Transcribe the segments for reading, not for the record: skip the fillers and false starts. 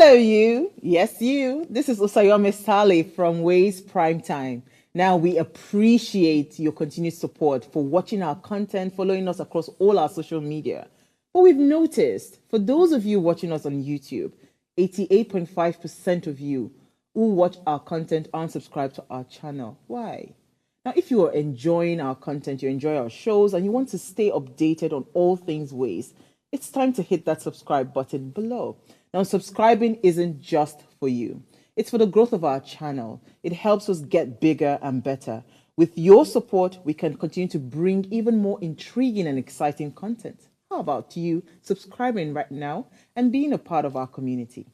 Hello, you. Yes, you. This is Usayome Saleh from Ways Prime Time. Now, we appreciate your continued support for watching our content, following us across all our social media. But we've noticed, for those of you watching us on YouTube, 88.5% of you who watch our content aren't subscribed to our channel. Why? Now, if you are enjoying our content, you enjoy our shows, and you want to stay updated on all things Ways, it's time to hit that subscribe button below. Now, subscribing isn't just for you. It's for the growth of our channel. It helps us get bigger and better. With your support, we can continue to bring even more intriguing and exciting content. How about you subscribing right now and being a part of our community?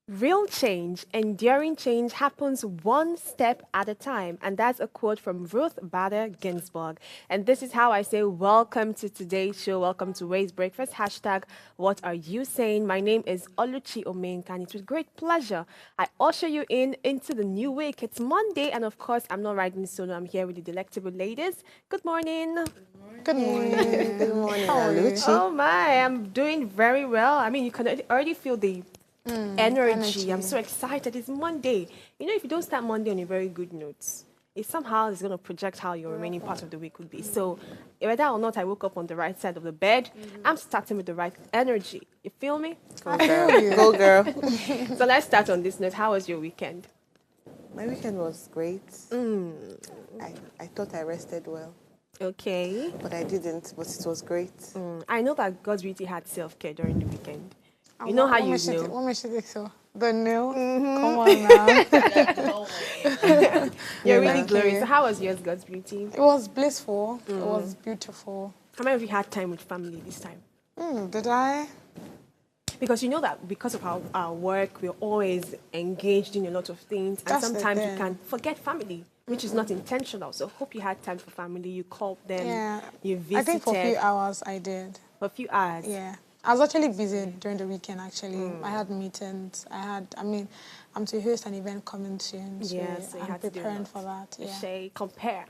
Real change, enduring change happens one step at a time. And that's a quote from Ruth Bader Ginsburg. And this is how I say welcome to today's show. Welcome to Ways Breakfast. Hashtag, what are you saying? My name is Oluchi Omenka, and it's with great pleasure I usher you into the new week. It's Monday, and of course, I'm not riding solo. I'm here with the delectable ladies. Good morning. Good morning. Good morning, How are you? Aluchi. Oh my, I'm doing very well. I mean, you can already feel the energy. I'm so excited. It's Monday. You know, if you don't start Monday on a very good note, it somehow is going to project how your remaining part of the week would be. So, whether or not I woke up on the right side of the bed, I'm starting with the right energy. You feel me? Go girl. Go girl. So let's start on this note. How was your weekend? My weekend was great. I thought I rested well, Okay. but I didn't. But it was great. I know that God's beauty had self-care during the weekend. You know how you know. What makes you think so? The nail? Come on now. You're really glorious. So how was yours, God's beauty? It was blissful. It was beautiful. How many of you had time with family this time? Did I? Because you know that because of our work, we're always engaged in a lot of things. And That's the sometimes we thing. can forget family, which is not intentional. So hope you had time for family. You called them. Yeah. You visited. I think for a few hours I did. For a few hours. Yeah. I was actually busy during the weekend, actually. I had meetings. I'm to host an event coming soon. So Yeah, so you I'm had to do a preparing lot. for that. Yeah. Shay, compare.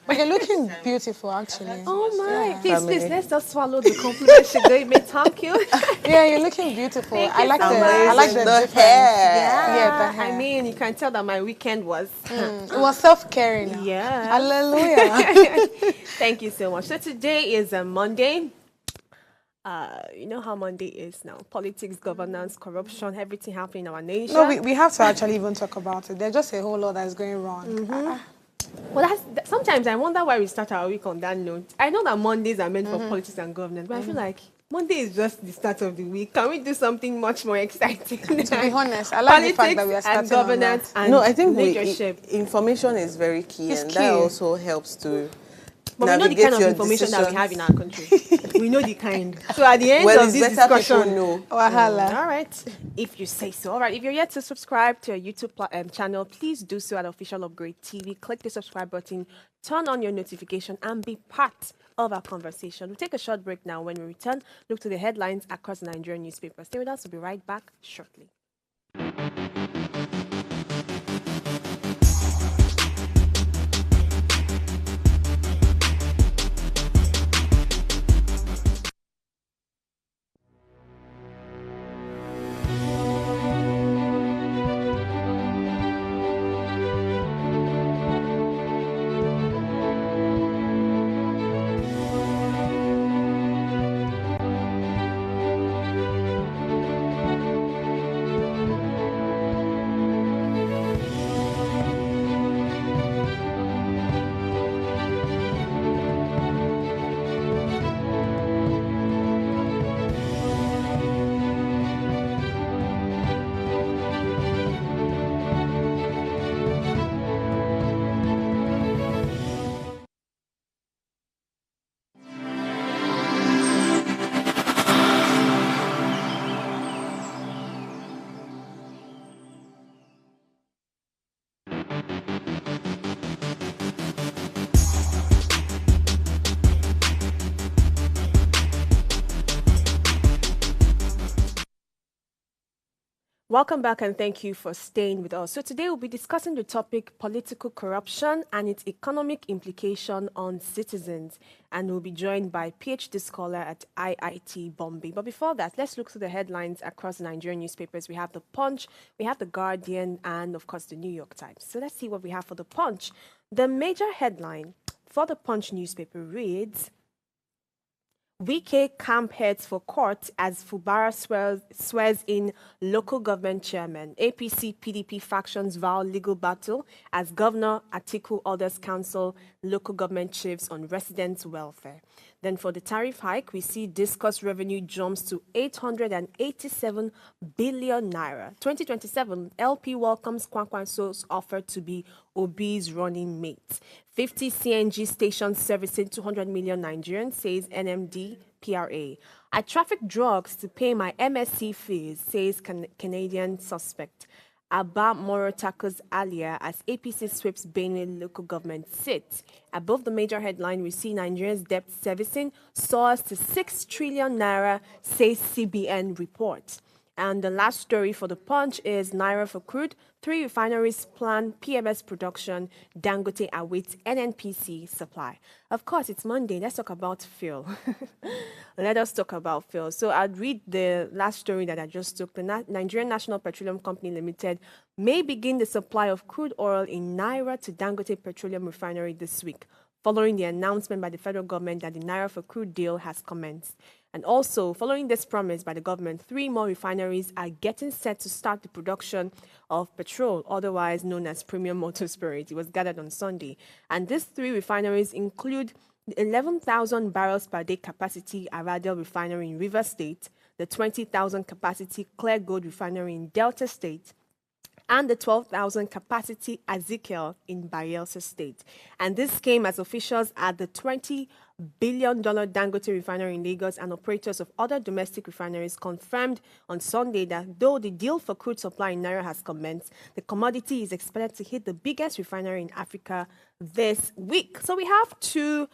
But you're looking beautiful, actually. Oh my! Yeah. Please, let's just swallow the compliment. She gave me. Thank you. Yeah, you're looking beautiful. Thank I you like so the much. I like the The difference. hair. Yeah, the hair. I mean, you can tell that my weekend was. It was self-caring. Yeah. Hallelujah. Thank you so much. So today is a Monday. You know how Monday is now. Politics, governance, corruption, everything happening in our nation. No, we have to actually even talk about it. There's just a whole lot that's going wrong. Well, sometimes I wonder why we start our week on that note. I know that Mondays are meant for politics and governance, but I feel like Monday is just the start of the week. Can we do something much more exciting? To be honest, I like the fact that we are and starting on governance that. and No, I think leadership. information is very key, It's and key. that also helps to. But we know the navigate kind of your information that we decisions. have in our country. We know the kind. So at the end Well, of it's this better discussion, people know. Wahala. all right, if you say so. All right, if you're yet to subscribe to our YouTube channel, please do so at Official Upgrade TV. Click the subscribe button, turn on your notification, and be part of our conversation. We'll take a short break now. When we return, look to the headlines across the Nigerian newspapers. Stay with us. We'll be right back shortly. Welcome back and thank you for staying with us. So today we'll be discussing the topic political corruption and its economic implication on citizens. And we'll be joined by PhD scholar at IIT Bombay. But before that, let's look through the headlines across Nigerian newspapers. We have The Punch, we have The Guardian, and of course The New York Times. So let's see what we have for The Punch. The major headline for The Punch newspaper reads, Wike camp heads for court as Fubara swears in local government chairman. APC PDP factions vow legal battle as Governor Atiku orders council local government chiefs on residents' welfare. Then for the tariff hike, we see discussed revenue jumps to 887 billion naira. 2027, LP welcomes Kwankwanso's offer to be Obi's running mate. 50 CNG stations servicing 200 million Nigerians, says NMD PRA. I traffic drugs to pay my MSc fees, says Canadian suspect. Abba Moro tackles Alia as APC sweeps Benue local government seat. Above the major headline, we see Nigeria's debt servicing soars to 6 trillion naira, says CBN report. And the last story for The Punch is Naira for crude. 3 refineries plan PMS production. Dangote awaits NNPC supply. Of course, it's Monday. Let's talk about fuel. Let us talk about fuel. So I'll read the last story that I just took. The Nigerian National Petroleum Company Limited may begin the supply of crude oil in Naira to Dangote Petroleum Refinery this week, following the announcement by the federal government that the Naira for crude deal has commenced. And also, following this promise by the government, 3 more refineries are getting set to start the production of petrol, otherwise known as premium motor spirit. It was gathered on Sunday. And these 3 refineries include the 11,000 barrels per day capacity Aradel Refinery in Rivers State, the 20,000 capacity Clear Gold Refinery in Delta State, and the 12,000 capacity Ezekiel in Bayelsa State. And this came as officials at the $20 billion Dangote refinery in Lagos and operators of other domestic refineries confirmed on Sunday that though the deal for crude supply in Naira has commenced, the commodity is expected to hit the biggest refinery in Africa this week. So we have two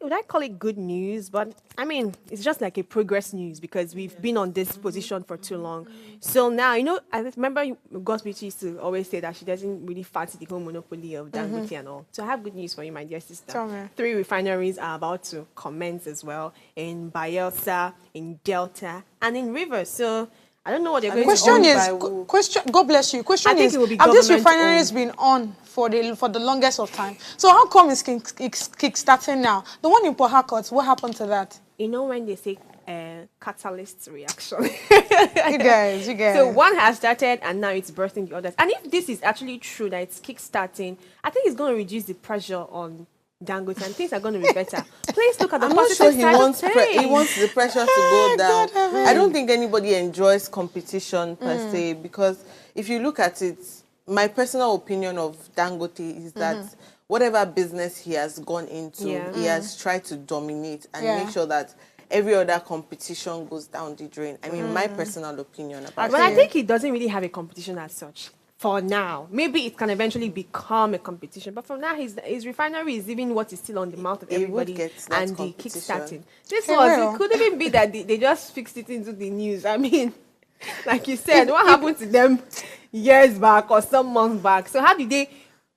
would I call it good news? But I mean, it's just like a progress news because we've been on this position for too long. So now, I remember Gospel used to always say that she doesn't really fancy the whole monopoly of Dangote and all. So I have good news for you, my dear sister. Tell me. 3 refineries are about to commence as well in Bayelsa, in Delta, and in Rivers. So I don't know what they're going Question to is, question. God bless you. Question think is, it will be have this government refinery owned. been on for the longest of time? So how come it's kick-starting now? The one in Port Harcourt, what happened to that? when they say catalyst reaction. You guys. So one has started and now it's birthing the others. And if this is actually true that it's kick-starting, I think it's going to reduce the pressure on Dangote and things are going to be better. Please look at the I'm not positive sure side of things. he wants the pressure to go down. God, I don't think anybody enjoys competition per se, because if you look at it, my personal opinion of Dangote is that whatever business he has gone into, he has tried to dominate and make sure that every other competition goes down the drain. I mean, my personal opinion about But it. I think he doesn't really have a competition as such. For now, maybe it can eventually become a competition. But for now, his refinery is even what is still on the mouth of It would everybody get that and the competition. kickstarting. This It was will. it could even be that they just fixed it into the news. I mean, like you said, what happened to them years back or some months back? So how did they?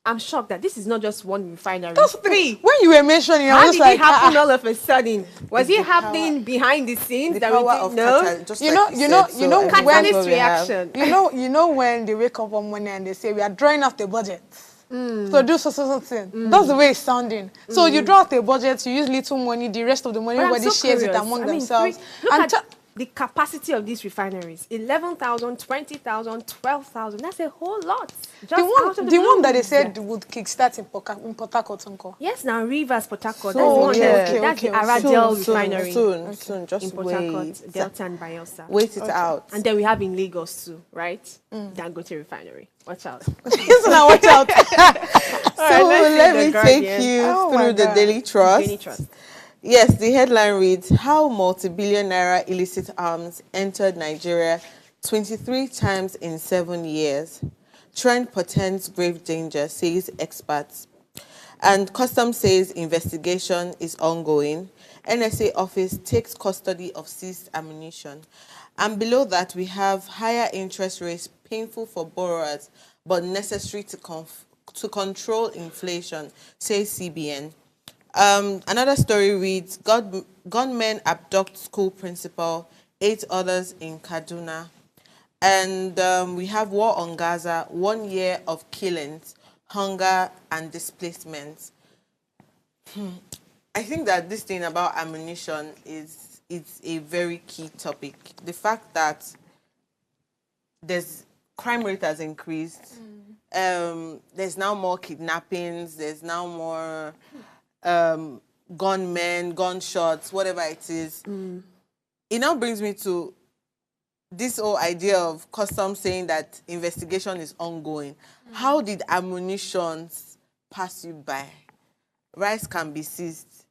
I'm shocked that this is not just one refinery. That's 3. When you were mentioning, I How was did like, it happen all of a sudden? Was it the happening behind the scenes the that we power didn't of know? Qatar, just You like know- you know- said, you know so when- everything Catalyst we have. reaction. you know when they wake up on Monday and they say we are drawing out the budget. So do so thing. That's the way it's sounding. So you draw out the budget, you use little money, the rest of the money, But I'm everybody so shares it curious. among I mean, themselves. look And at the capacity of these refineries. 11,000, 20,000, 12,000. That's a whole lot. Just the out of one blue. that they said would kickstart in Port Harcourt, uncle. Yes, now Rivers, Port Harcourt. So, That's the one yeah. that's the Okay. Aradel refinery Soon, just in Port wait. Harcourt, Delta and Bayelsa. Wait it out. And then we have in Lagos too, right? Dangote refinery. Watch out. So now watch out. So let's let see me the take Guardian. you Oh my through the God. Daily Trust. Daily Trust. Yes, the headline reads, How multi-billion naira illicit arms entered Nigeria 23 times in 7 years. Trend portends grave danger, says experts. And Customs says investigation is ongoing. NSA office takes custody of seized ammunition. And below that, we have higher interest rates, painful for borrowers, but necessary to control inflation, says CBN. Another story reads, gunmen abduct school principal, 8 others in Kaduna. And we have war on Gaza, 1 year of killings, hunger and displacement. I think that this thing about ammunition is a very key topic. The fact that crime rate has increased. There's now more kidnappings. There's now more gunmen, gunshots, whatever it is. It now brings me to this whole idea of Customs saying that investigation is ongoing. How did ammunitions pass you by? Rice can be seized.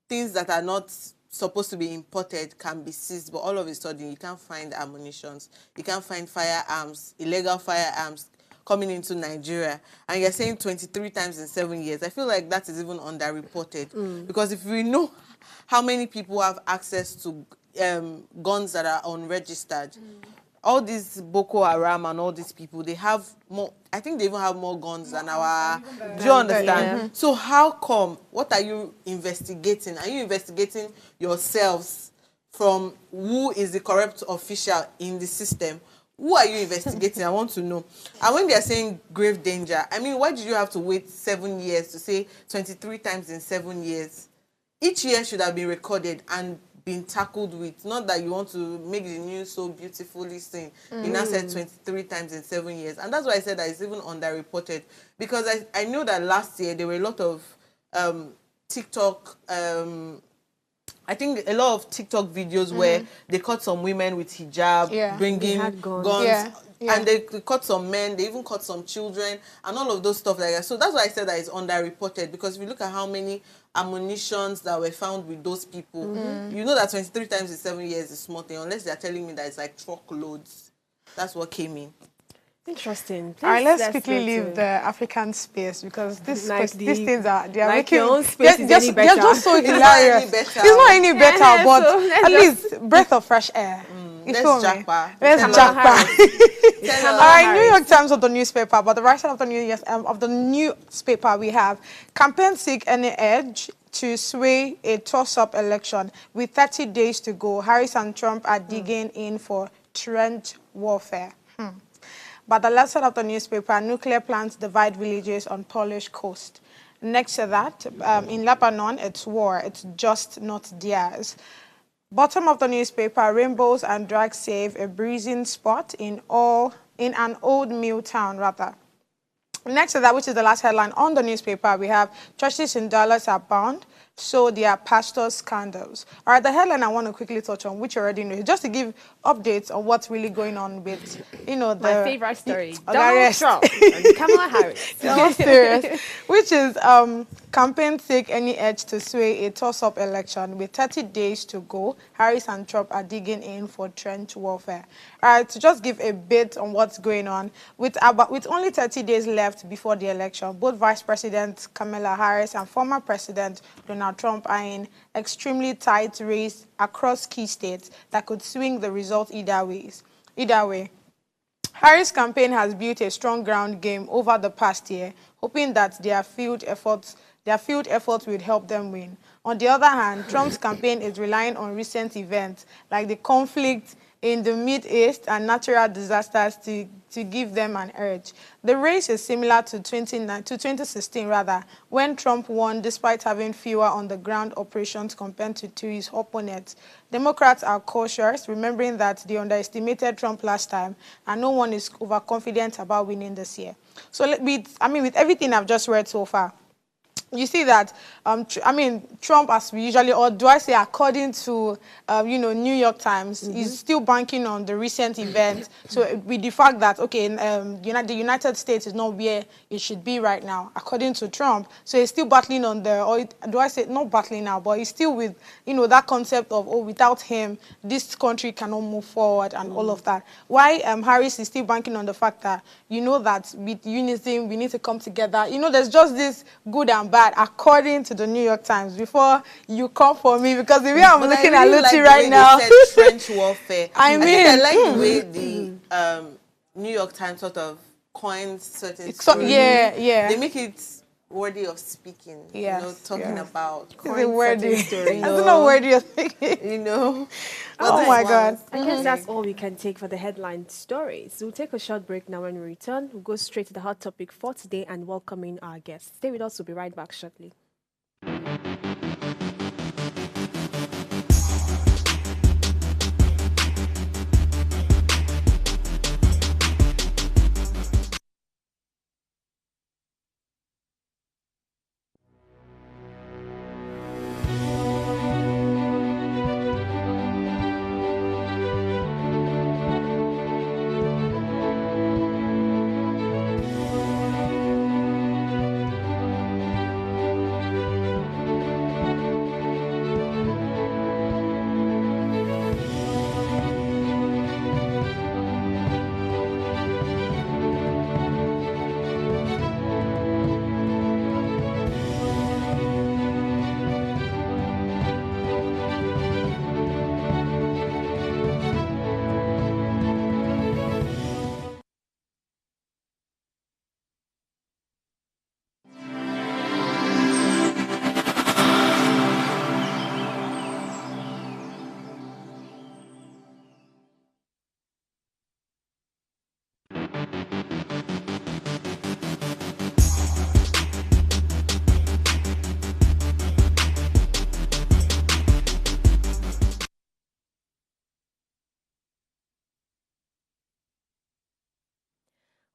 Things that are not supposed to be imported can be seized, but all of a sudden you can't find ammunitions. You can't find firearms, illegal firearms coming into Nigeria. And you're saying 23 times in 7 years. I feel like that is even underreported. Because if we know how many people have access to guns that are unregistered, all these Boko Haram and all these people, they have more, I think they even have more guns than our, do you understand? Yeah. So how come, what are you investigating? Are you investigating yourselves from who is the corrupt official in the system? Who are you investigating? I want to know. And when they are saying grave danger, I mean, why did you have to wait 7 years to say 23 times in 7 years? Each year should have been recorded and been tackled with. Not that you want to make the news so beautifully seen. You now said 23 times in 7 years. And that's why I said that it's even underreported. Because I know that last year there were a lot of TikTok, I think a lot of TikTok videos where they caught some women with hijab, bringing guns. And they caught some men, they even caught some children, and all of those stuff like that. So that's why I said that it's underreported, because if you look at how many ammunitions that were found with those people, you know that 23 times in 7 years is small thing, unless they're telling me that it's like truckloads. That's what came in. Interesting. All right, let's quickly leave the African space, because these things are making your own space is any better. They're just so hilarious. It's not any better, but at least breath of fresh air. Let's jackpot. Let's jackpot. All right, New York Times of the newspaper, but the right side of the newspaper we have campaign seek any edge to sway a toss-up election with 30 days to go. Harris and Trump are digging in for trench warfare. But the left side of the newspaper, nuclear plants divide villages on Polish coast. Next to that, in Lebanon, it's war. It's just not theirs. Bottom of the newspaper, rainbows and drag save a bruising spot in an old mill town, rather. Next to that, which is the last headline on the newspaper, we have churches in Dallas are bound, so they are pastor scandals. All right, the headline I want to quickly touch on, which you already know, just to give updates on what's really going on with, my favorite story, Donald Trump and Kamala Harris. No, serious. Which is campaign take any edge to sway a toss-up election with 30 days to go. Harris and Trump are digging in for trench warfare. All right, to just give a bit on what's going on, with only 30 days left before the election, both Vice President Kamala Harris and former President Donald Trump are in extremely tight race across key states that could swing the result either way. Harris' campaign has built a strong ground game over the past year, hoping that their field efforts would help them win. On the other hand, Trump's campaign is relying on recent events like the conflict in the Middle East and natural disasters to give them an edge. The race is similar to 2016, when Trump won despite having fewer on-the-ground operations compared to his opponents. Democrats are cautious, remembering that they underestimated Trump last time, and no one is overconfident about winning this year. So, with everything I've just read so far, you see that, Trump, as we usually, or do I say according to, New York Times, is still banking on the recent events. So with the fact that, the United States is not where it should be right now, according to Trump. So he's still battling on not battling now, but he's still with, that concept of, without him, this country cannot move forward and all of that. Why Harris is still banking on the fact that, that with unison, we need to come together. There's just this good and bad But according to the New York Times, before you come for me, because the way I'm But looking I really at Luti like the right way now. they said trench warfare. I think mean, I like the way the New York Times sort of coins certain so, yeah, stories. yeah. They make it worthy of speaking. Yes, You know, talking yes. about Is it worthy? stories. I don't know worthy of thinking. you know. Oh this my one God. was I guess that's big. all we can take for the headline stories. We'll take a short break now. When we return, we'll go straight to the hot topic for today and welcome in our guests. Stay with us. We'll be right back shortly.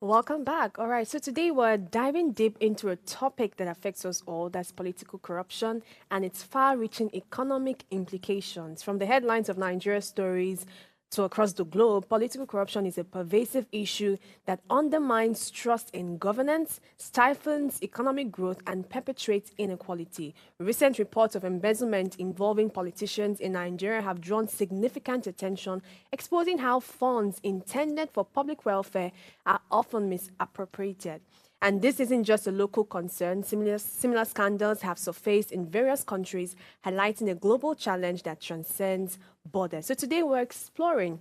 Welcome back. All right, so today we're diving deep into a topic that affects us all, that's political corruption and its far-reaching economic implications. From the headlines of Nigeria stories to across the globe, political corruption is a pervasive issue that undermines trust in governance, stifles economic growth, and perpetuates inequality. Recent reports of embezzlement involving politicians in Nigeria have drawn significant attention, exposing how funds intended for public welfare are often misappropriated. And this isn't just a local concern. Similar scandals have surfaced in various countries, highlighting a global challenge that transcends borders. So today we're exploring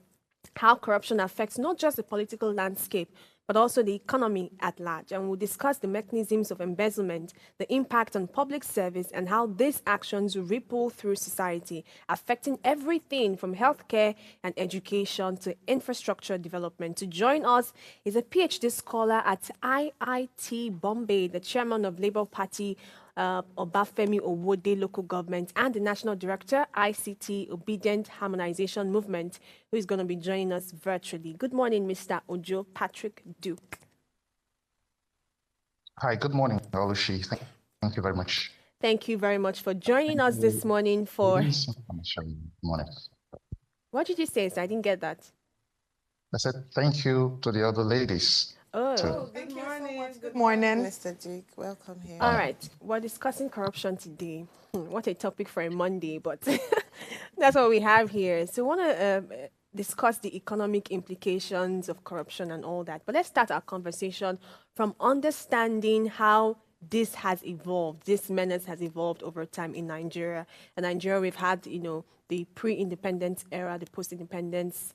how corruption affects not just the political landscape, but also the economy at large. And we'll discuss the mechanisms of embezzlement, the impact on public service, and how these actions ripple through society, affecting everything from healthcare and education to infrastructure development. To join us is a PhD scholar at IIT Bombay, the chairman of Labour Party, Obafemi Owode local government, and the national director, ICT Obedient Harmonization Movement, who is going to be joining us virtually. Good morning, Mr. Ojo Patrick Duke. Hi, good morning, Olushi. Thank you very much. Thank you very much for joining us this morning for... Good morning. What did you say, sir? I didn't get that. I said thank you to the other ladies. Good morning. Good morning, Mr. Duke. Welcome here. All right, we're discussing corruption today. What a topic for a Monday, but that's what we have here. So we want to discuss the economic implications of corruption and all that. But let's start our conversation from understanding how this has evolved, this menace has evolved over time in Nigeria. In Nigeria, we've had, the pre-independence era, the post-independence,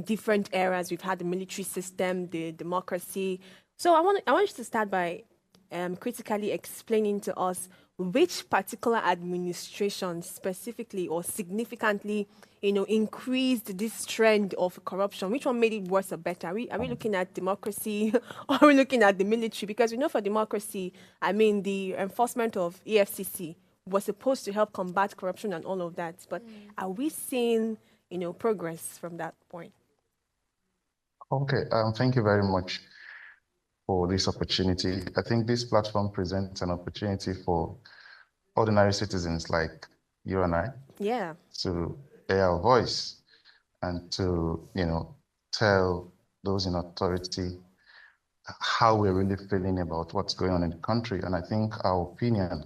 different eras. We've had the military system, the democracy. So I want you to start by critically explaining to us which particular administration specifically or significantly, increased this trend of corruption. Which one made it worse or better? Are we looking at democracy or are we looking at the military? Because we know for democracy, the enforcement of EFCC was supposed to help combat corruption and all of that. But are we seeing, progress from that point? Okay, thank you very much for this opportunity. I think this platform presents an opportunity for ordinary citizens like you and I to air our voice and to, tell those in authority how we're really feeling about what's going on in the country. And I think our opinion,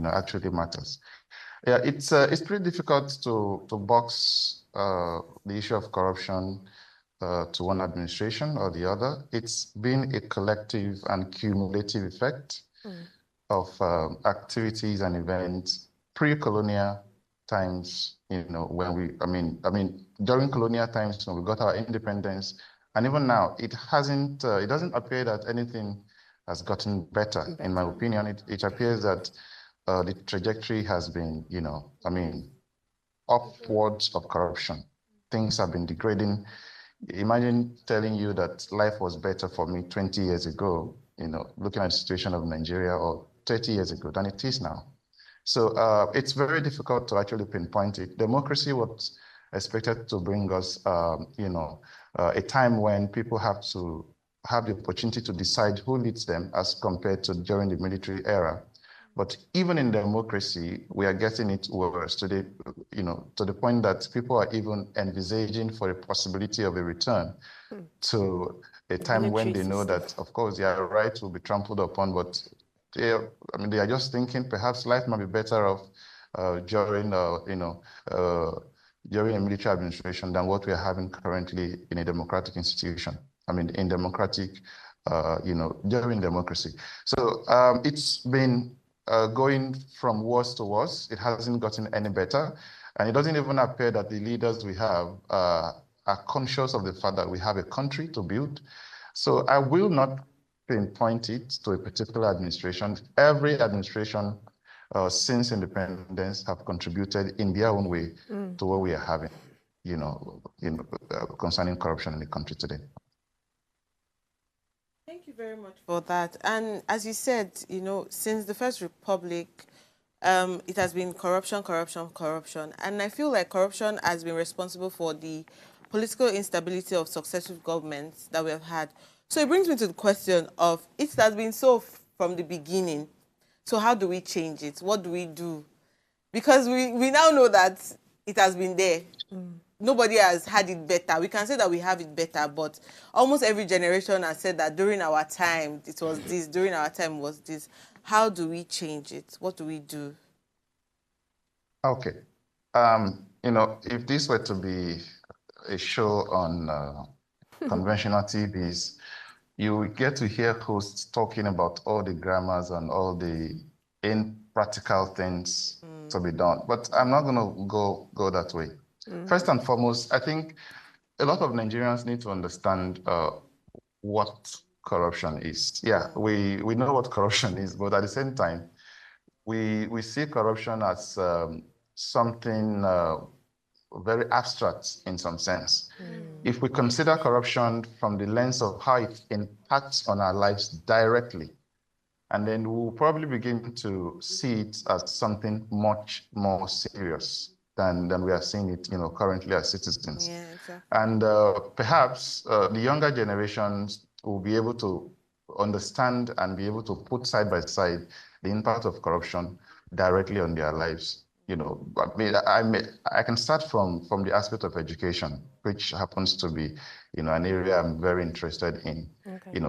actually matters. Yeah, it's pretty difficult to box the issue of corruption to one administration or the other. It's been a collective and cumulative effect. of activities and events pre-colonial times, during colonial times when we got our independence, and even now, it doesn't appear that anything has gotten better. In my opinion, it appears that the trajectory has been, upwards of corruption. Things have been degrading. Imagine telling you that life was better for me 20 years ago, looking at the situation of Nigeria, or 30 years ago than it is now. So it's very difficult to actually pinpoint it. Democracy was expected to bring us, a time when people have to have the opportunity to decide who leads them as compared to during the military era. But even in democracy, we are getting it worse to the point that people are even envisaging for a possibility of a return to a time when they know that, of course, their rights will be trampled upon, but they are just thinking perhaps life might be better off during a military administration than what we are having currently in a democratic institution. In democratic, during democracy. So it's been going from worse to worse. It hasn't gotten any better. And it doesn't even appear that the leaders we have are conscious of the fact that we have a country to build. So I will not pinpoint it to a particular administration. Every administration since independence have contributed in their own way to what we are having, concerning corruption in the country today. Thank you very much for that. And as you said, since the First Republic, it has been corruption, corruption, corruption. And I feel like corruption has been responsible for the political instability of successive governments that we have had. So it brings me to the question of, it has been so from the beginning. So how do we change it? What do we do? Because we now know that it has been there. Nobody has had it better. We can say that we have it better, but almost every generation has said that during our time, it was this, during our time was this. How do we change it? What do we do? Okay. If this were to be a show on conventional TVs, you will get to hear hosts talking about all the grammars and all the impractical things to be done. But I'm not going to go that way. First and foremost, I think a lot of Nigerians need to understand what corruption is. Yeah, we know what corruption is, but at the same time, we see corruption as something very abstract in some sense. If we consider corruption from the lens of how it impacts on our lives directly, and then we'll probably begin to see it as something much more serious than we are seeing it, currently as citizens. Yeah, exactly. And perhaps the younger generations will be able to understand and be able to put side by side the impact of corruption directly on their lives. I can start from the aspect of education, which happens to be, an area I'm very interested in. Okay.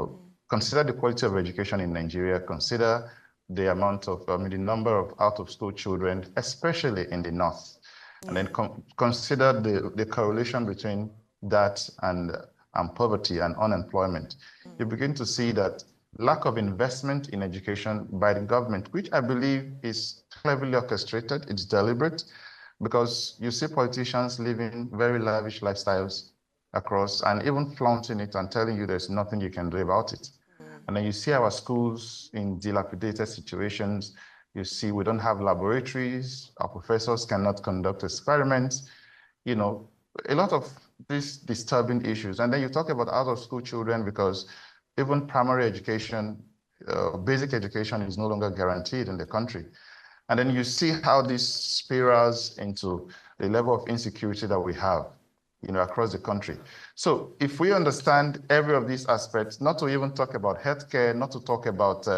Consider the quality of education in Nigeria. Consider the amount of, the number of out-of-school children, especially in the north. And then consider the correlation between that and poverty and unemployment. You begin to see that lack of investment in education by the government, which I believe is cleverly orchestrated, it's deliberate, because you see politicians living very lavish lifestyles across and even flaunting it and telling you there's nothing you can do about it. And then you see our schools in dilapidated situations. You see we don't have laboratories, our professors cannot conduct experiments, a lot of these disturbing issues. And then you talk about out-of-school children, because even primary education, basic education is no longer guaranteed in the country. And then you see how this spirals into the level of insecurity that we have, across the country. So if we understand every of these aspects, not to even talk about healthcare, not to talk about,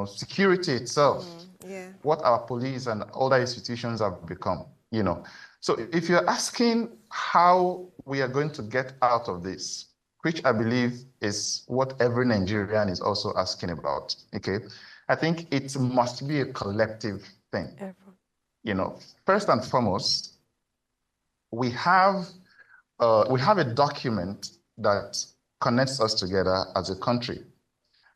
security itself, what our police and other institutions have become, So if you're asking how we are going to get out of this, which I believe is what every Nigerian is also asking about, okay? I think it must be a collective thing. First and foremost, we have a document that connects us together as a country.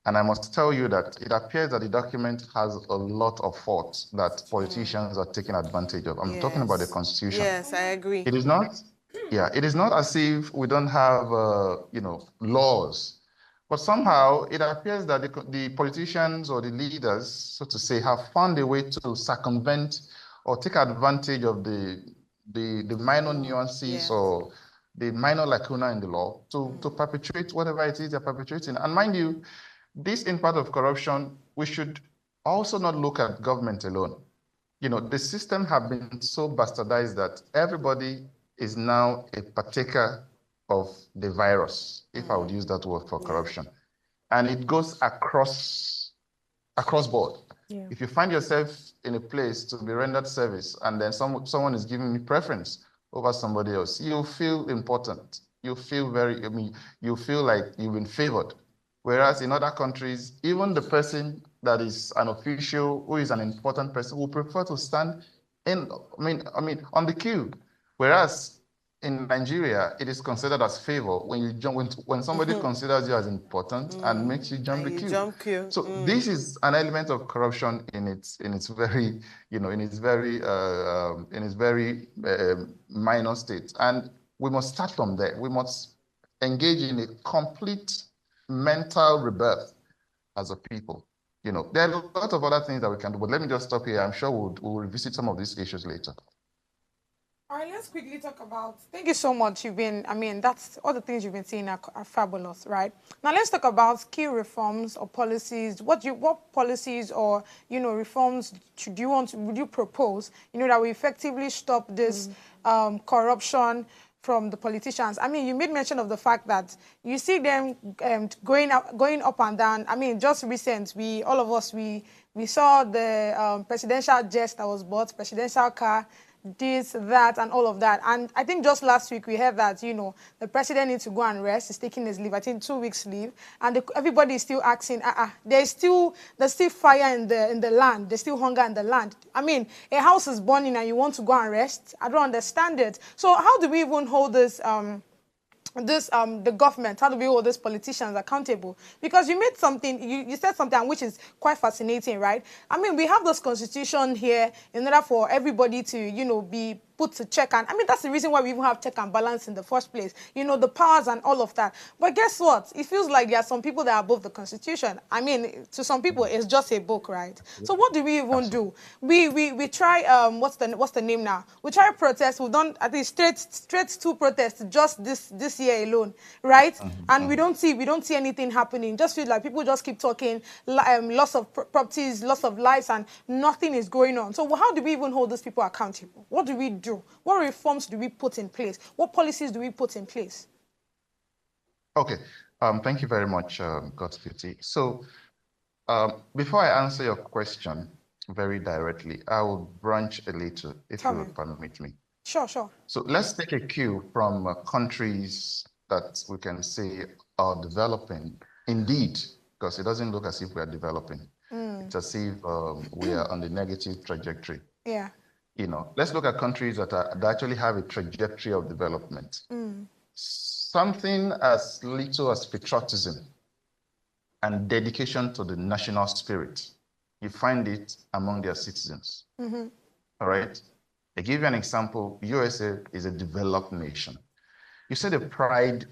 And I must tell you that it appears that the document has a lot of faults that politicians are taking advantage of. I'm talking about the Constitution. Yes, I agree. It is not, it is not as if we don't have, laws, but somehow it appears that the politicians or the leaders, so to say, have found a way to circumvent or take advantage of the minor nuances or the minor lacuna in the law to perpetrate whatever it is they're perpetrating. And mind you, this impact of corruption, we should also not look at government alone. The system have been so bastardized that everybody is now a partaker of the virus, if I would use that word for corruption. And it goes across board. Yeah. If you find yourself in a place to be rendered service and then someone is giving you preference over somebody else, you'll feel important. You feel you feel like you've been favored. Whereas in other countries, even the person that is an official, who is an important person, will prefer to stand on the queue. Whereas in Nigeria, it is considered as favor when somebody considers you as important and makes you jump the queue. So this is an element of corruption in its very minor state, and we must start from there. We must engage in a complete mental rebirth as a people. There are a lot of other things that we can do, but let me just stop here. I'm sure we'll revisit some of these issues later. All right, let's quickly talk about, thank you so much. That's all the things you've been saying are fabulous, right? Now let's talk about key reforms or policies. What policies or, reforms would you propose, that will effectively stop this corruption from the politicians? You made mention of the fact that you see them going up and down. Just recent, all of us saw the presidential jet that was bought, presidential car, this, that, and all of that. And I think just last week we heard that, the president needs to go and rest. He's taking his leave, I think 2 weeks leave. And everybody is still asking, there's still fire in the land. There's still hunger in the land. A house is burning and you want to go and rest? I don't understand it. So how do we even hold this the government, how do we hold these politicians accountable? Because you made something, you said something which is quite fascinating, right? We have this constitution here in order for everybody to, be put to check. And that's the reason why we even have check and balance in the first place. The powers and all of that. But guess what? It feels like there are some people that are above the constitution. To some people, it's just a book, right? So what do we even do? We try, what's the name now? We try protest. We've done, I think, straight 2 protests just this year alone, right? And we don't see anything happening. Just feel like people just keep talking, loss of properties, loss of lives, and nothing is going on. So how do we even hold those people accountable? What do we do? What reforms do we put in place? What policies do we put in place? Okay. Thank you very much, Godspeed. So before I answer your question very directly, I will branch a little, if you would permit me. Sure. So let's take a cue from countries that we can say are developing. Indeed, because it doesn't look as if we are developing. It's as if we are on the negative trajectory. Yeah. Let's look at countries that actually have a trajectory of development. Something as little as patriotism and dedication to the national spirit, you find it among their citizens. All right? I give you an example. USA is a developed nation. You see the pride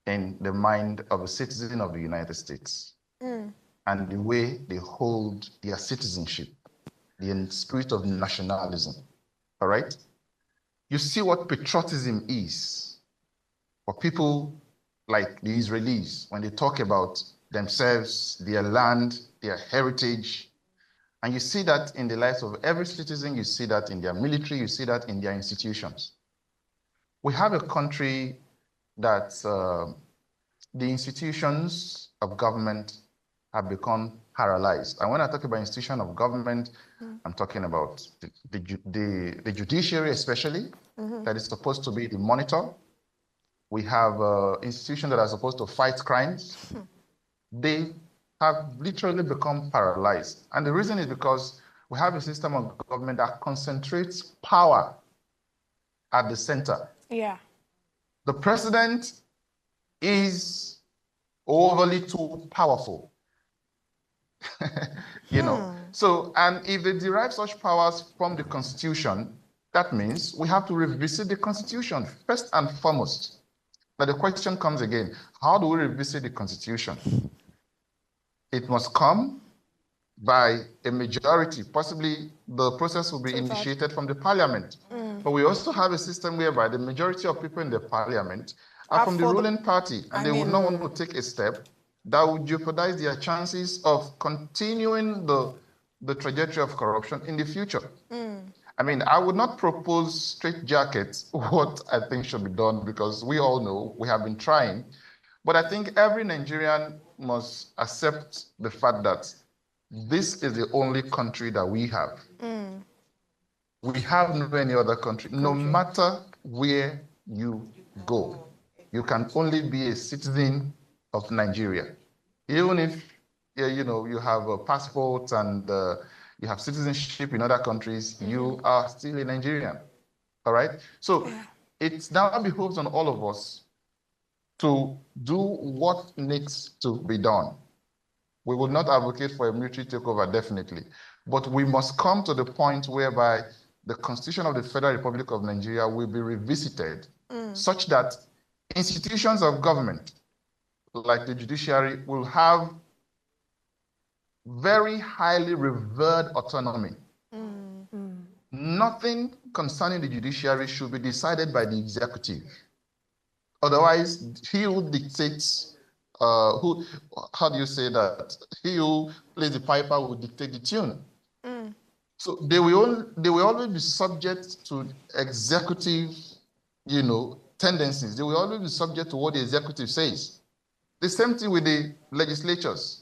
in the mind of a citizen of the United States and the way they hold their citizenship, the spirit of nationalism. All right? You see what patriotism is for people like the Israelis when they talk about themselves, their land, their heritage. And you see that in the lives of every citizen. You see that in their military. You see that in their institutions. We have a country that the institutions of government have become paralyzed. And when I talk about institution of government, I'm talking about the judiciary especially, that is supposed to be the monitor. We have institutions that are supposed to fight crimes. They have literally become paralyzed. And the reason is because we have a system of government that concentrates power at the center. Yeah. The president is overly too powerful. You know, so, and if they derive such powers from the Constitution, that means we have to revisit the Constitution first and foremost. But the question comes again, how do we revisit the Constitution? It must come by a majority. Possibly the process will be initiated from the parliament. But we also have a system whereby the majority of people in the parliament are from the ruling party, and they would not want to take a step that would jeopardize their chances of continuing the trajectory of corruption in the future. I mean, I would not propose straitjackets, what I think should be done, because we all know we have been trying. But I think every Nigerian must accept the fact that this is the only country that we have. We have no any other country. No matter where you go, you can only be a citizen of Nigeria. Even if you have a passport and you have citizenship in other countries, you are still a Nigerian. All right? So it now behoves on all of us to do what needs to be done. We will not advocate for a military takeover, definitely. But we must come to the point whereby the Constitution of the Federal Republic of Nigeria will be revisited such that institutions of government, like the judiciary, will have very highly revered autonomy. Nothing concerning the judiciary should be decided by the executive. Otherwise, he who dictates, how do you say that? He who plays the piper will dictate the tune. So they will always be subject to executive, tendencies. They will always be subject to what the executive says. The same thing with the legislatures.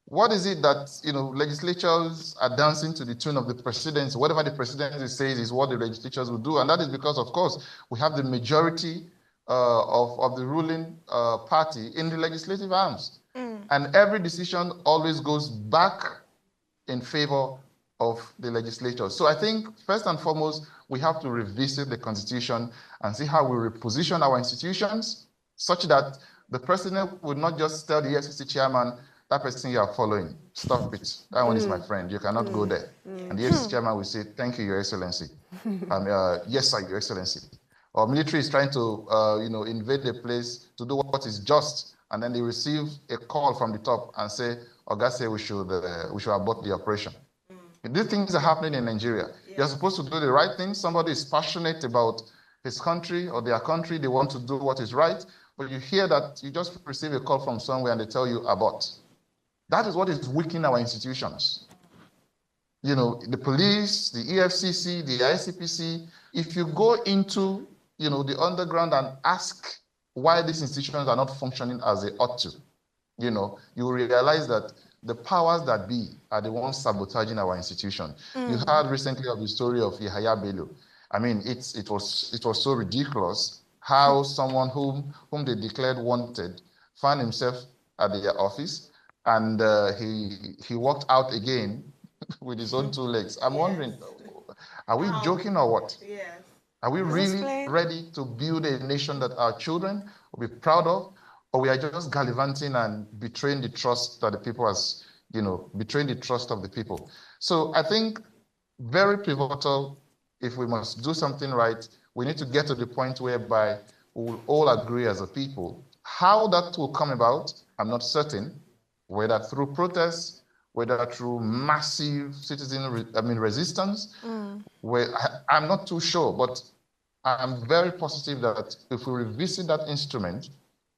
What is it that, legislatures are dancing to the tune of the presidency? Whatever the presidency says is what the legislatures will do. And that is because, of course, we have the majority of the ruling party in the legislative arms. And every decision always goes back in favor of the legislature. So I think, first and foremost, we have to revisit the Constitution and see how we reposition our institutions such that the president would not just tell the EFCC chairman, that person you are following, stop it. That one is my friend. You cannot go there. And the EFCC chairman will say, thank you, Your Excellency. Yes, sir, Your Excellency. Or military is trying to, invade the place to do what is just, and then they receive a call from the top and say, Oga say we should abort the operation. These things are happening in Nigeria. You're supposed to do the right thing. Somebody is passionate about his country or their country. They want to do what is right. But you hear that you just receive a call from somewhere and they tell you abort. That is what is weakening our institutions. The police, the EFCC, the ICPC, if you go into, the underground and ask why these institutions are not functioning as they ought to, you will realize that the powers that be are the ones sabotaging our institution. You heard recently of the story of Yahaya Bello. I mean, it was so ridiculous how someone whom they declared wanted found himself at their office, and he walked out again with his own 2 legs. I'm wondering, are we joking or what? Yes. Are we really ready to build a nation that our children will be proud of? Or we are just gallivanting and betraying the trust that the people has, betraying the trust of the people. So I think very pivotal, if we must do something right, we need to get to the point whereby we will all agree as a people. How that will come about, I'm not certain, whether through protests, whether through massive citizen resistance, I'm not too sure, but I'm very positive that if we revisit that instrument,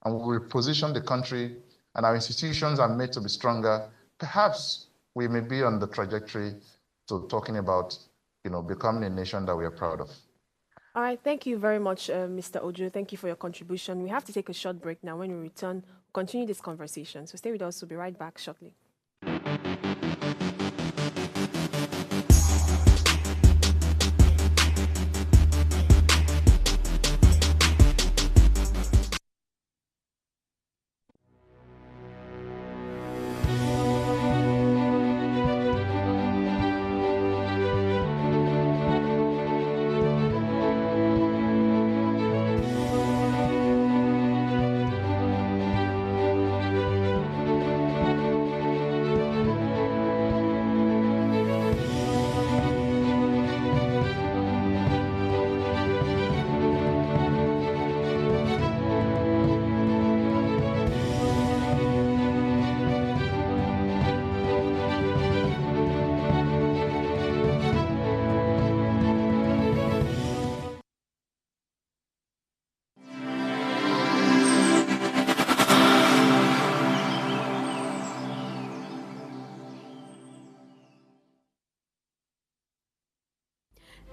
and we reposition the country and our institutions are made to be stronger, perhaps we may be on the trajectory to talking about, becoming a nation that we are proud of. All right, thank you very much, Mr. Ojo. Thank you for your contribution. We have to take a short break now. When we return, we'll continue this conversation. So stay with us. We'll be right back shortly.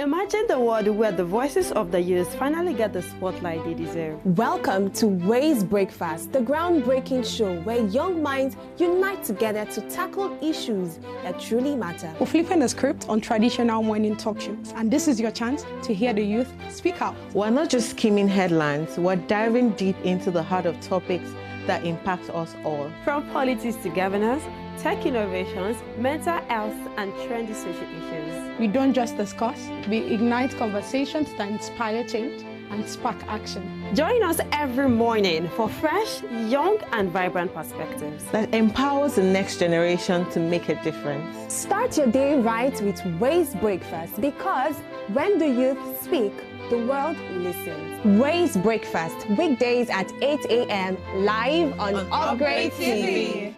Imagine the world where the voices of the youth finally get the spotlight they deserve. Welcome to Ways Breakfast, the groundbreaking show where young minds unite together to tackle issues that truly matter. We're flipping the script on traditional morning talk shows, and this is your chance to hear the youth speak out. We're not just skimming headlines, we're diving deep into the heart of topics that impact us all. From politics to governance, tech innovations, mental health, and trendy social issues. We don't just discuss, we ignite conversations that inspire change and spark action. Join us every morning for fresh, young, and vibrant perspectives that empowers the next generation to make a difference. Start your day right with Ways Breakfast, because when the youth speak, the world listens. Ways Breakfast, weekdays at 8 a.m. live on Upgrade TV.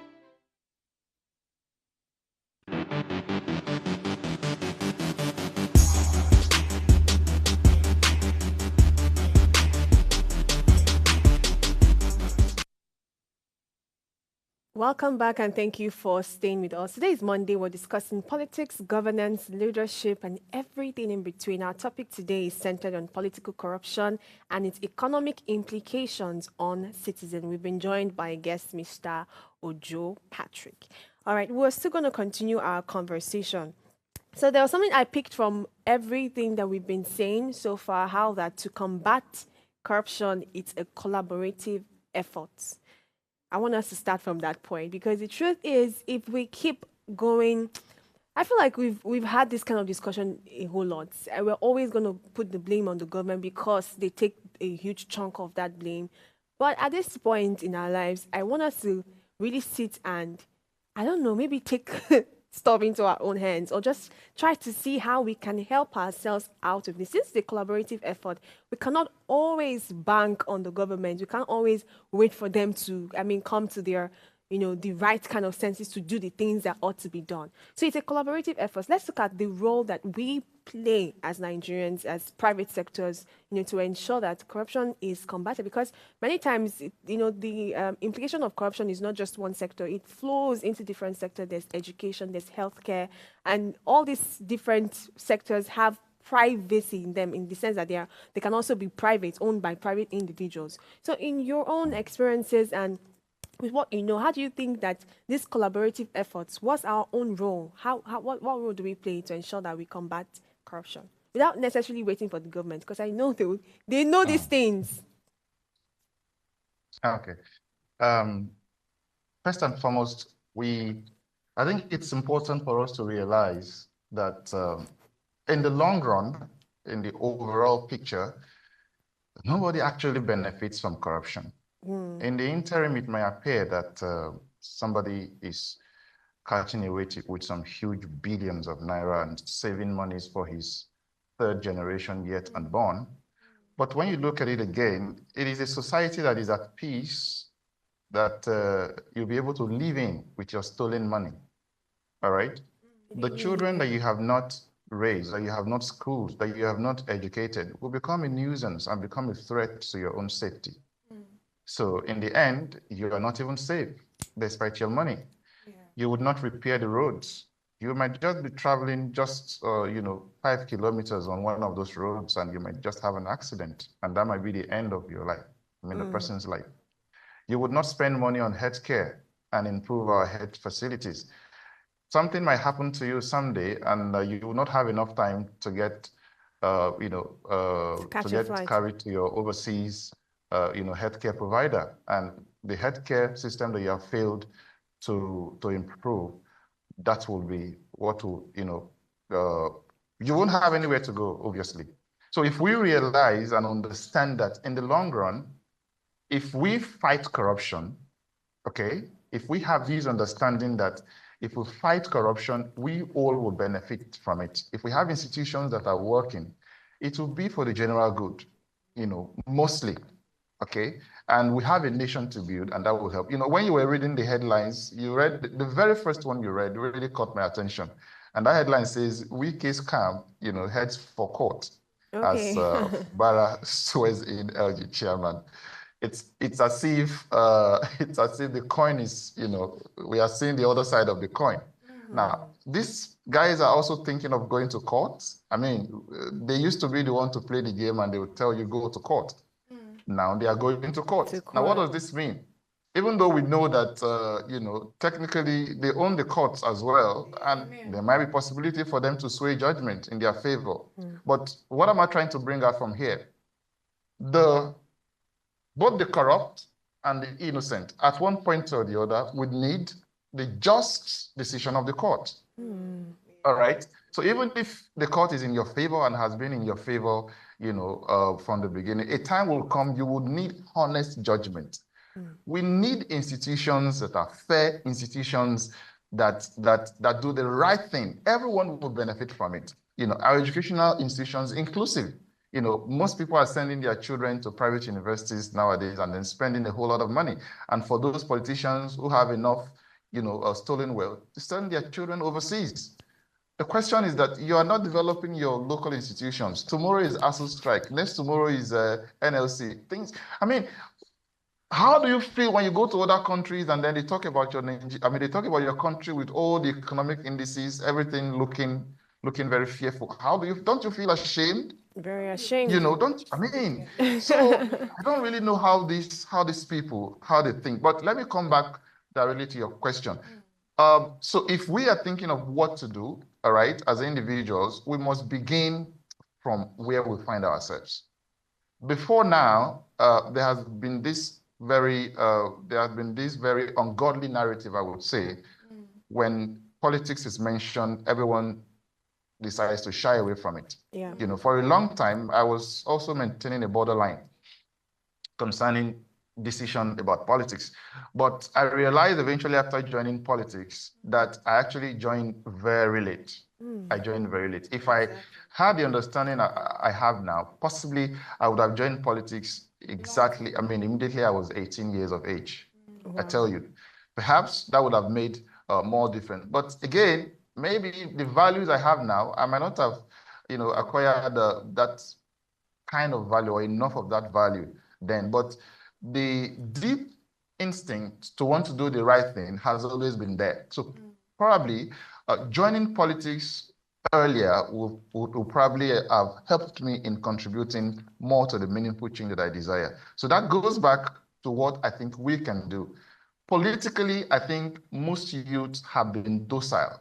Welcome back, and thank you for staying with us. Today is Monday. We're discussing politics, governance, leadership, and everything in between. Our topic today is centered on political corruption and its economic implications on citizens. We've been joined by guest Mr. Ojo Patrick. All right, we're still going to continue our conversation. So there was something I picked from everything that we've been saying so far, how that to combat corruption, it's a collaborative effort. I want us to start from that point, because the truth is, if we keep going, I feel like we've had this kind of discussion a whole lot. And we're always going to put the blame on the government because they take a huge chunk of that blame. But at this point in our lives, I want us to really sit and, I don't know, maybe take stuff into our own hands, or just try to see how we can help ourselves out of this. This is a collaborative effort. We cannot always bank on the government. We can't always wait for them to, come to their, the right kind of senses to do the things that ought to be done. So it's a collaborative effort. Let's look at the role that we play as Nigerians, as private sectors, to ensure that corruption is combated. Because many times, the implication of corruption is not just one sector. It flows into different sectors. There's education, there's healthcare, and all these different sectors have privacy in them, in the sense that they can also be private, owned by private individuals. So in your own experiences and with what you know, how do you think that these collaborative efforts, what's our own role? What role do we play to ensure that we combat corruption without necessarily waiting for the government? Because I know they know these things. Okay. First and foremost, I think it's important for us to realize that in the long run, in the overall picture, nobody actually benefits from corruption. In the interim, it may appear that somebody is catching away with some huge billions of naira and saving monies for his third generation yet unborn. But when you look at it again, it is a society that is at peace, that you'll be able to live in with your stolen money. All right? The children that you have not raised, that you have not schooled, that you have not educated, will become a nuisance and become a threat to your own safety. So in the end, you are not even safe, despite your money. Yeah. You would not repair the roads. You might just be traveling 5 kilometers on one of those roads, and you might just have an accident, and that might be the end of your life, the person's life. You would not spend money on healthcare and improve our health facilities. Something might happen to you someday, and you will not have enough time to get, carried to your overseas healthcare provider, and the healthcare system that you have failed to improve, that will be what will, you won't have anywhere to go, obviously. So if we realize and understand that in the long run, if we fight corruption, okay, if we have this understanding that if we fight corruption, we all will benefit from it. If we have institutions that are working, it will be for the general good, mostly. Okay, and we have a nation to build, and that will help. When you were reading the headlines, you read the very first one you read really caught my attention, and that headline says "Wike's camp, heads for court," as Bara swears in LG chairman. It's as if the coin is, we are seeing the other side of the coin. Now, this guys are also thinking of going to court. I mean, they used to be the one to play the game and they would tell you go to court. Now they are going to court. Now, what does this mean? Even though we know that, you know, technically they own the courts as well, and there might be possibility for them to sway judgment in their favor. But what am I trying to bring out from here? Both the corrupt and the innocent, at one point or the other, would need the just decision of the court. All right? So even if the court is in your favor and has been in your favor, you know, from the beginning, a time will come you would need honest judgment. We need institutions that are fair, institutions that do the right thing. Everyone will benefit from it. You know, our educational institutions inclusive. You know, most people are sending their children to private universities nowadays and then spending a whole lot of money. And for those politicians who have enough, you know, stolen wealth, to send their children overseas. The question is that you are not developing your local institutions. Tomorrow is ASU strike. Next tomorrow is NLC. Things. I mean, how do you feel when you go to other countries and then they talk about they talk about your country with all the economic indices, everything looking very fearful? Don't you feel ashamed? Very ashamed. You know, so I don't really know how these people, how they think. But let me come back directly to your question. So if we are thinking of what to do, all right, as individuals, we must begin from where we find ourselves. Before now, there has been this very ungodly narrative, I would say, when politics is mentioned, everyone decides to shy away from it. Yeah. You know, for a long time, I was also maintaining a borderline concerning decision about politics. But I realized eventually after joining politics that I actually joined very late. I joined very late. If I had the understanding I have now, possibly I would have joined politics exactly, immediately I was 18 years of age. Wow. I tell you, perhaps that would have made more different. But again, maybe the values I have now, I might not have, you know, acquired that kind of value or enough of that value then. But the deep instinct to want to do the right thing has always been there. So probably joining politics earlier will probably have helped me in contributing more to the meaningful change that I desire. So that goes back to what I think we can do. Politically, I think most youths have been docile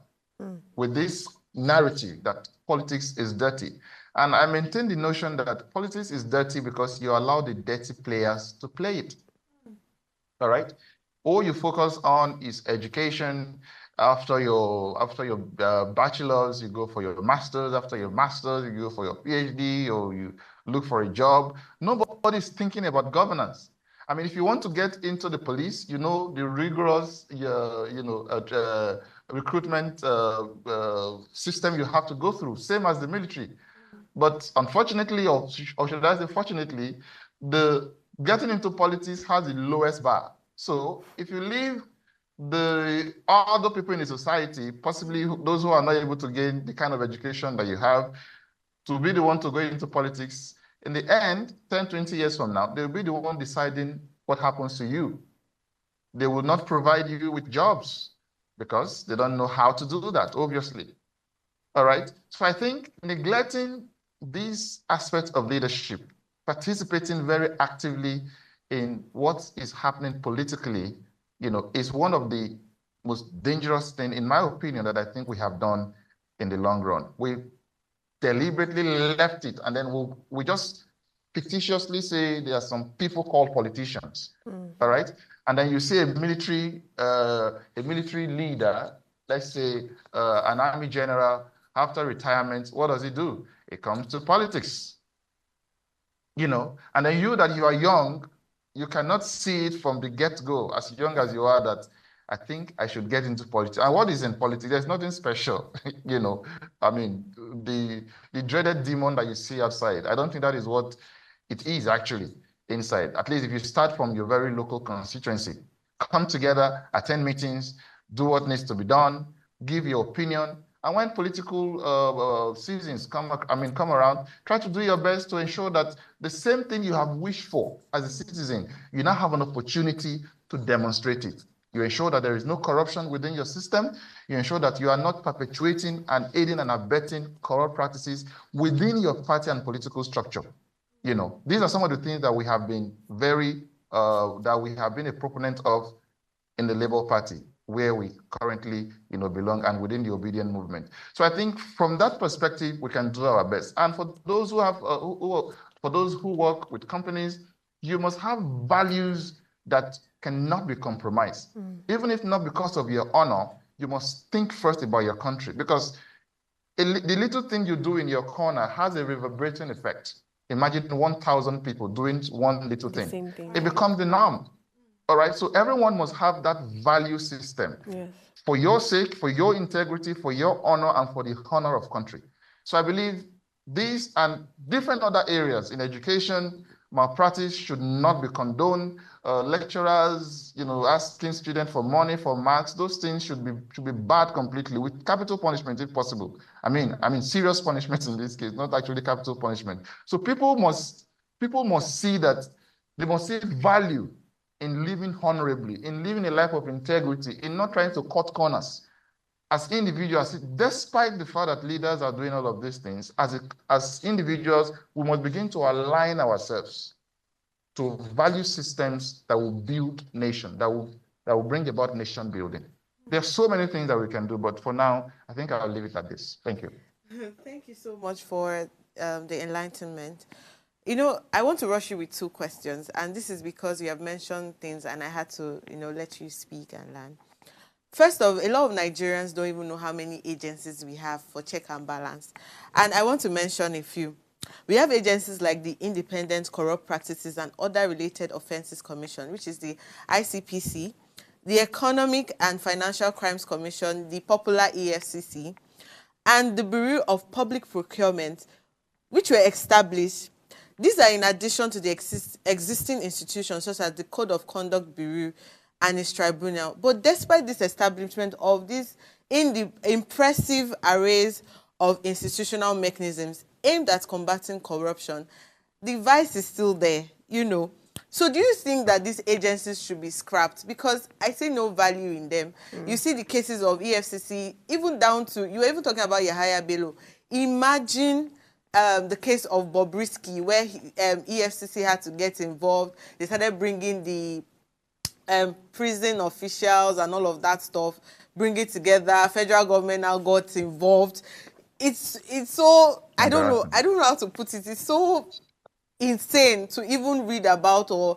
with this narrative that politics is dirty. And I maintain the notion that politics is dirty because you allow the dirty players to play it. All right? All you focus on is education. After your bachelor's, you go for your master's. After your master's, you go for your PhD, or you look for a job. Nobody's thinking about governance. I mean, if you want to get into the police, you know, the rigorous, recruitment system you have to go through, same as the military. But unfortunately, or should I say fortunately, the getting into politics has the lowest bar. So if you leave the other people in the society, possibly those who are not able to gain the kind of education that you have, to be the one to go into politics, in the end, 10, 20 years from now, they'll be the one deciding what happens to you. They will not provide you with jobs because they don't know how to do that, obviously. All right? So I think neglecting these aspects of leadership, participating very actively in what is happening politically, you know, is one of the most dangerous things, in my opinion, that I think we have done in the long run. We deliberately left it, and then we just fictitiously say there are some people called politicians, all right? And then you see a military leader, let's say an army general, after retirement, what does he do? He comes to politics, you know? And then you are young, you cannot see it from the get-go, as young as you are, that I think I should get into politics. And what is in politics? There's nothing special, you know. I mean, the dreaded demon that you see outside, I don't think that is what it is actually inside. At least if you start from your very local constituency, come together, attend meetings, do what needs to be done, give your opinion. And when political seasons come around, try to do your best to ensure that the same thing you have wished for as a citizen, you now have an opportunity to demonstrate it. You ensure that there is no corruption within your system. You ensure that you are not perpetuating and aiding and abetting corrupt practices within your party and political structure. You know, these are some of the things that we have been a proponent of in the Labour Party, where we currently, belong, and within the obedient movement. So I think from that perspective, we can do our best. And for those who have, for those who work with companies, you must have values that cannot be compromised. Even if not because of your honor, you must think first about your country, because the little thing you do in your corner has a reverberating effect. Imagine 1,000 people doing one little thing. Same thing. It becomes the norm. All right, so everyone must have that value system. Yes. For your sake, for your integrity, for your honor, and for the honor of country. So I believe these and different other areas in education, malpractice should not be condoned. Lecturers, asking students for money, for marks, those things should be barred completely with capital punishment if possible. I mean serious punishment in this case, not actually capital punishment. So people must see that they must see value in living honorably, in living a life of integrity, in not trying to cut corners. As individuals, despite the fact that leaders are doing all of these things, as individuals, we must begin to align ourselves to value systems that will build nation, that will bring about nation building. There are so many things that we can do, but for now, I think I'll leave it at this. Thank you. Thank you so much for the enlightenment. I want to rush you with 2 questions, and this is because you have mentioned things and I had to, let you speak and learn. First off, a lot of Nigerians don't even know how many agencies we have for check and balance. And I want to mention a few. We have agencies like the Independent Corrupt Practices and Other Related Offences Commission, which is the ICPC, the Economic and Financial Crimes Commission, the popular EFCC, and the Bureau of Public Procurement, which were established. These are in addition to the existing institutions such as the Code of Conduct Bureau and its tribunal. But despite this establishment of these impressive arrays of institutional mechanisms aimed at combating corruption, the vice is still there, So do you think that these agencies should be scrapped? Because I see no value in them. You see the cases of EFCC, even down to, you were even talking about Yahaya Bello. Imagine the case of Bobrisky, where EFCC had to get involved. They started bringing the prison officials and all of that stuff, bring it together. Federal government now got involved. It's so, I don't know how to put it. It's so insane to even read about or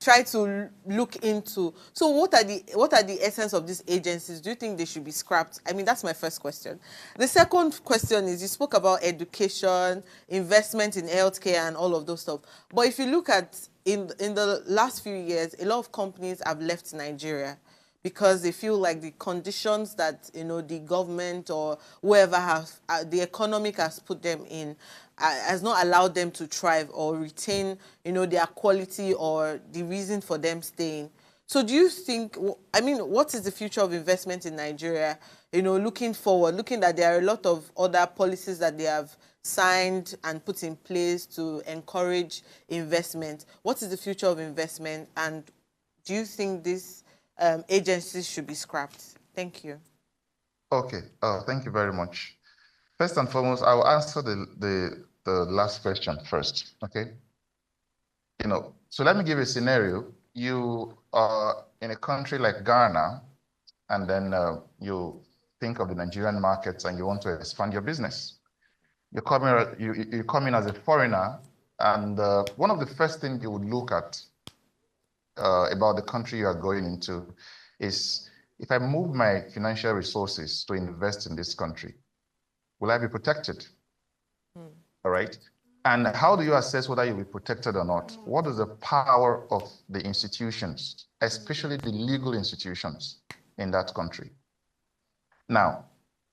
try to look into. So what are the essence of these agencies? Do you think they should be scrapped? I mean, that's my first question. The second question is, you spoke about education, investment in healthcare and all of those stuff. But if you look at in the last few years, a lot of companies have left Nigeria because they feel like the conditions that the government or whoever has the economic has put them in has not allowed them to thrive or retain their quality or the reason for them staying. So do you think, what is the future of investment in Nigeria? Looking forward, looking that there are a lot of other policies that they have signed and put in place to encourage investment. What is the future of investment, and do you think these agencies should be scrapped? Thank you. Okay, thank you very much. First and foremost, I will answer the last question first, okay? So let me give you a scenario. You are in a country like Ghana, and then you think of the Nigerian markets and you want to expand your business. You come in as a foreigner, and one of the first things you would look at about the country you are going into is, if I move my financial resources to invest in this country, will I be protected? All right. And how do you assess whether you'll be protected or not? What is the power of the institutions, especially the legal institutions in that country? Now,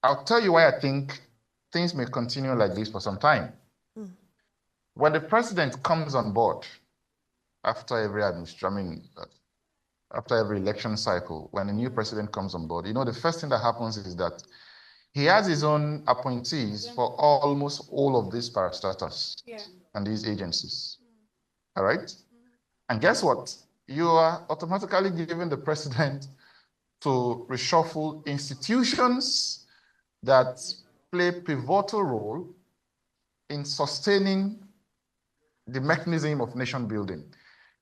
I'll tell you why I think things may continue like this for some time. When the president comes on board after every after every election cycle, when a new president comes on board, the first thing that happens is that he has his own appointees for almost all of these parastatals and these agencies. All right? And guess what? You are automatically giving the president to reshuffle institutions that play pivotal role in sustaining the mechanism of nation building.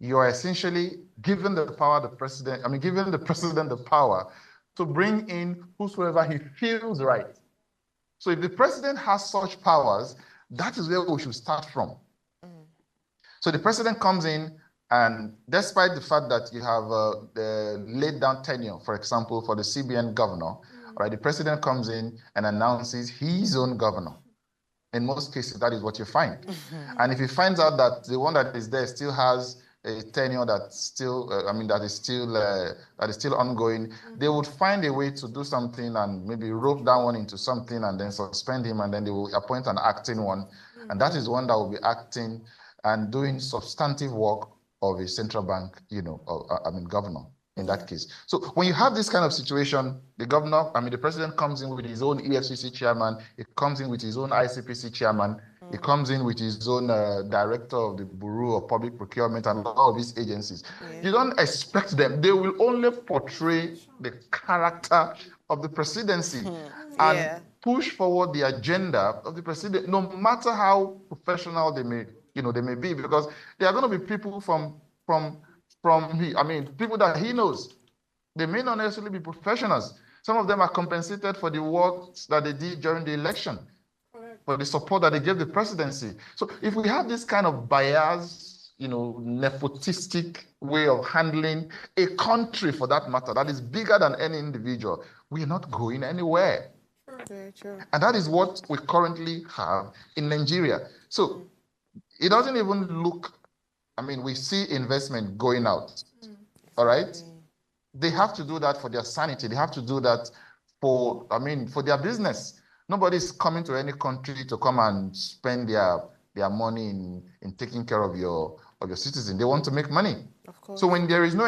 You are essentially giving the power giving the president the power to bring in whosoever he feels right. So if the president has such powers, that is where we should start from. So the president comes in, and despite the fact that you have the laid down tenure, for example, for the CBN governor, right, the president comes in and announces his own governor. In most cases, that is what you find. And if he finds out that the one that is there still has a tenure that's still, that is still ongoing, they would find a way to do something and maybe rope that one into something and then suspend him, and then they will appoint an acting one. And that is one that will be acting and doing substantive work of a central bank, governor in that case. So when you have this kind of situation, the president comes in with his own EFCC chairman, he comes in with his own ICPC chairman, he comes in with his own director of the Bureau of Public Procurement and all of these agencies. You don't expect them. They will only portray the character of the presidency and push forward the agenda of the president, no matter how professional they may be, because they are going to be people people that he knows. They may not necessarily be professionals. Some of them are compensated for the work that they did during the election, for the support that they gave the presidency. So if we have this kind of bias, nepotistic way of handling a country, for that matter, that is bigger than any individual, we are not going anywhere. Very true. And that is what we currently have in Nigeria. So it doesn't even look, we see investment going out, all right? They have to do that for their sanity. They have to do that for their business. Nobody's coming to any country to come and spend their money in taking care of your citizens. They want to make money. Of course. So when there is no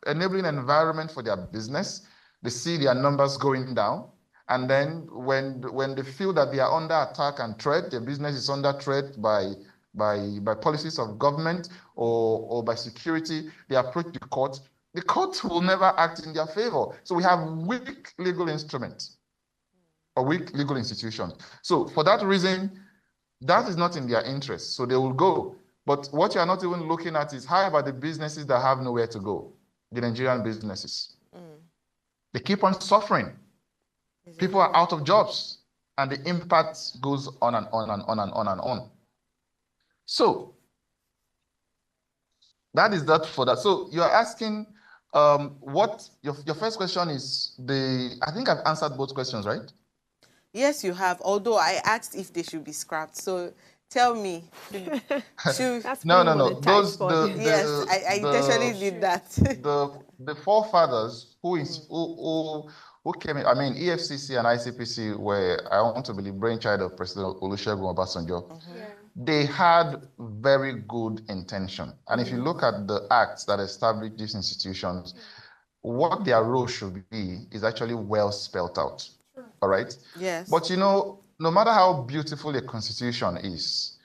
enabling environment for their business, they see their numbers going down. And then when they feel that they are under attack and threat, their business is under threat by policies of government or by security, they approach the court. The court will never act in their favor. So we have weak legal instruments or weak legal institutions. So for that reason, that is not in their interest. So they will go. But what you are not even looking at is how about the businesses that have nowhere to go, the Nigerian businesses. They keep on suffering. People are out of jobs, and the impact goes on and on and on and on and on. So that is that for that. So you're asking what your first question is I think I've answered both questions, right? Yes, you have. Although I asked if they should be scrapped. So tell me. No. Yes, I intentionally did that. The forefathers who came in, EFCC and ICPC were, I want to believe, brainchild of President Olusegun Obasanjo. They had very good intention. And if you look at the acts that established these institutions, what their role should be is actually well spelled out. All right? Yes. But no matter how beautiful a constitution is,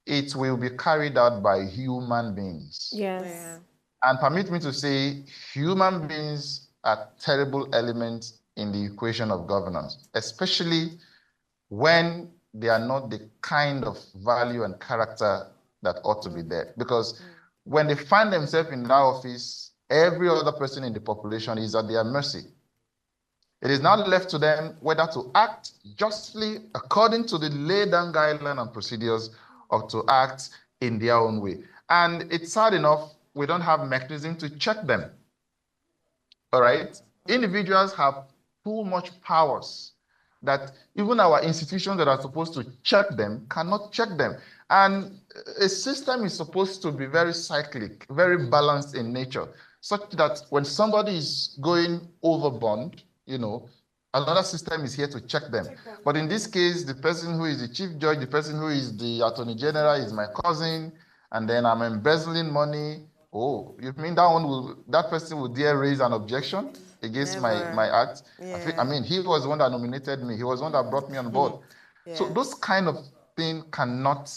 it will be carried out by human beings. Yes. Yeah. And permit me to say, human beings are terrible elements in the equation of governance, especially when they are not the kind of value and character that ought to be there. Because when they find themselves in that office, every other person in the population is at their mercy. It is now left to them whether to act justly according to the laid down guidelines and procedures or to act in their own way. And it's sad enough, we don't have mechanism to check them. All right? Individuals have too much powers that even our institutions that are supposed to check them cannot check them. And a system is supposed to be very cyclic, very balanced in nature, such that when somebody is going overboard, another system is here to check them. But in this case, the person who is the chief judge, the person who is the attorney general is my cousin, and then I'm embezzling money. Oh, you mean that person will dare raise an objection against my act? Yeah. He was the one that nominated me. He was the one that brought me on board. Yeah. So those kind of things cannot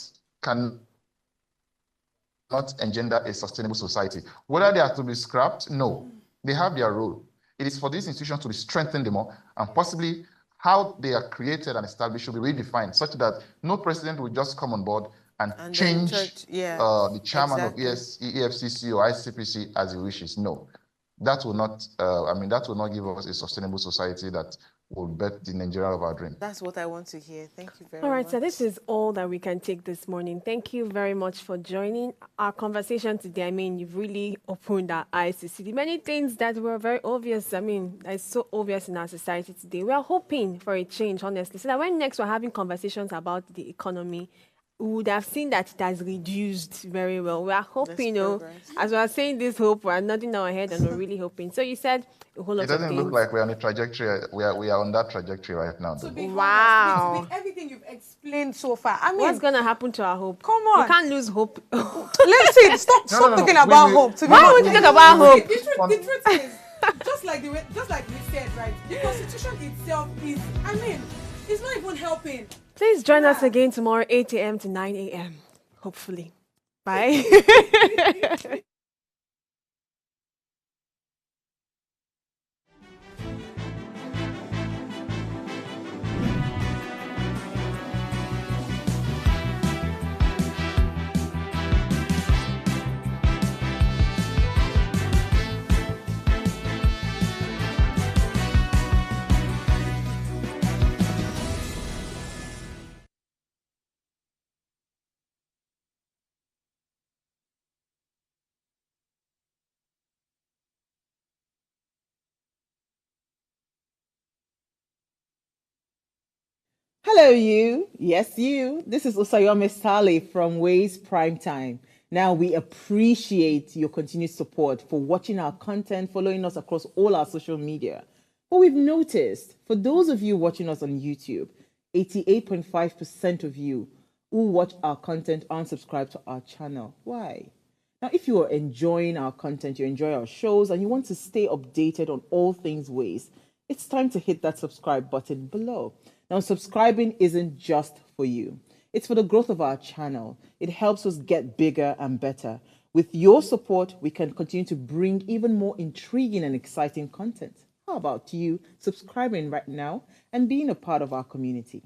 engender a sustainable society. Whether they are to be scrapped, no. They have their role. It is for these institutions to be strengthened more, and possibly how they are created and established should be redefined, such that no president will just come on board and change the chairman of EFCC or ICPC as he wishes. No, that will not. That will not give us a sustainable society that will bet the Nigeria of our dream. That's what I want to hear. Thank you very much. All right, so this is all that we can take this morning. Thank you very much for joining our conversation today. I mean, you've really opened our eyes to see the many things that were very obvious. I mean, that's so obvious in our society today. We are hoping for a change, honestly, so that when next we're having conversations about the economy, we would have seen that it has reduced very well. We are hoping, as we are saying this hope, we are nodding our head and we're really hoping. So you said a whole lot of things. It doesn't look like we're on a trajectory. We are on that trajectory right now. To be honest, with everything you've explained so far, I mean, what's going to happen to our hope? Come on. You can't lose hope. Listen, stop talking about hope. Why would you talk about hope? The truth is, just like we said, right, the Constitution itself is, I mean, it's not even helping. Please join us again tomorrow, 8 a.m. to 9 a.m. Hopefully. Bye. Hello, you. Yes, you. This is Osayome Sale from Ways Primetime. Now, we appreciate your continued support for watching our content, following us across all our social media. But we've noticed, for those of you watching us on YouTube, 88.5% of you who watch our content aren't subscribed to our channel. Why? Now, if you are enjoying our content, you enjoy our shows, and you want to stay updated on all things Ways, it's time to hit that subscribe button below. Now, subscribing isn't just for you. It's for the growth of our channel. It helps us get bigger and better. With your support, we can continue to bring even more intriguing and exciting content. How about you subscribing right now and being a part of our community?